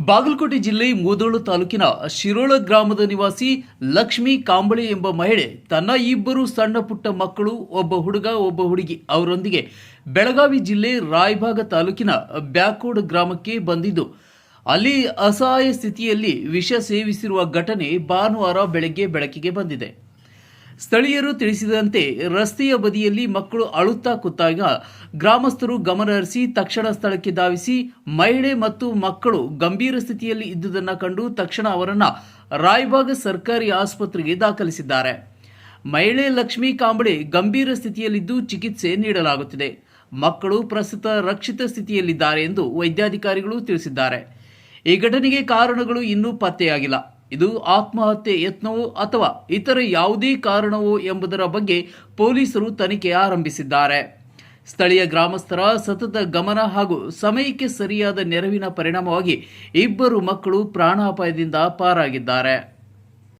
ಬಾಗಲಕೋಟೆ ಜಿಲ್ಲೆ ಮುಧೋಳ ತಾಲೂಕಿನ ಶಿರೋಳ ಗ್ರಾಮದ ನಿವಾಸಿ ಲಕ್ಷ್ಮೀ ಕಾಂಬಳೆ ಎಂಬ ಮಹಿಳೆ ತನ್ನ ಇಬ್ಬರು ಸಣ್ಣ ಪುಟ್ಟ ಮಕ್ಕಳು, ಒಬ್ಬ ಹುಡುಗ ಒಬ್ಬ ಹುಡುಗಿ ಅವರೊಂದಿಗೆ ಬೆಳಗಾವಿ ಜಿಲ್ಲೆ ರಾಯಭಾಗ ತಾಲೂಕಿನ ಬ್ಯಾಕೋಡ್ ಗ್ರಾಮಕ್ಕೆ ಬಂದಿದ್ದು ಅಲ್ಲಿ ಅಸಹಾಯ ಸ್ಥಿತಿಯಲ್ಲಿ ವಿಷ ಸೇವಿಸಿರುವ ಘಟನೆ ಭಾನುವಾರ ಬೆಳಗ್ಗೆ ಬೆಳಕಿಗೆ ಬಂದಿದೆ. ಸ್ಥಳೀಯರು ತಿಳಿಸಿದಂತೆ ರಸ್ತೆಯ ಬದಿಯಲ್ಲಿ ಮಕ್ಕಳು ಅಳುತ್ತಾ ಕೂತಾಗ ಗ್ರಾಮಸ್ಥರು ಗಮನ ಹರಿಸಿ ತಕ್ಷಣ ಸ್ಥಳಕ್ಕೆ ಧಾವಿಸಿ ಮಹಿಳೆ ಮತ್ತು ಮಕ್ಕಳು ಗಂಭೀರ ಸ್ಥಿತಿಯಲ್ಲಿ ಇದ್ದುದನ್ನು ಕಂಡು ತಕ್ಷಣ ಅವರನ್ನು ರಾಯಬಾಗ ಸರ್ಕಾರಿ ಆಸ್ಪತ್ರೆಗೆ ದಾಖಲಿಸಿದ್ದಾರೆ. ಮಹಿಳೆ ಲಕ್ಷ್ಮೀ ಕಾಂಬಳೆ ಗಂಭೀರ ಸ್ಥಿತಿಯಲ್ಲಿದ್ದು ಚಿಕಿತ್ಸೆ ನೀಡಲಾಗುತ್ತಿದೆ. ಮಕ್ಕಳು ಪ್ರಸ್ತುತ ರಕ್ಷಿತ ಸ್ಥಿತಿಯಲ್ಲಿದ್ದಾರೆ ಎಂದು ವೈದ್ಯಾಧಿಕಾರಿಗಳು ತಿಳಿಸಿದ್ದಾರೆ. ಈ ಘಟನೆಗೆ ಕಾರಣಗಳು ಇನ್ನೂ ಪತ್ತೆಯಾಗಿಲ್ಲ. ಇದು ಆತ್ಮಹತ್ಯೆ ಯತ್ನವೋ ಅಥವಾ ಇತರ ಯಾವುದೇ ಕಾರಣವೋ ಎಂಬುದರ ಬಗ್ಗೆ ಪೊಲೀಸರು ತನಿಖೆ ಆರಂಭಿಸಿದ್ದಾರೆ. ಸ್ಥಳೀಯ ಗ್ರಾಮಸ್ಥರ ಸತತ ಗಮನ ಹಾಗೂ ಸಮಯಕ್ಕೆ ಸರಿಯಾದ ನೆರವಿನ ಪರಿಣಾಮವಾಗಿ ಇಬ್ಬರು ಮಕ್ಕಳು ಪ್ರಾಣಾಪಾಯದಿಂದ ಪಾರಾಗಿದ್ದಾರೆ.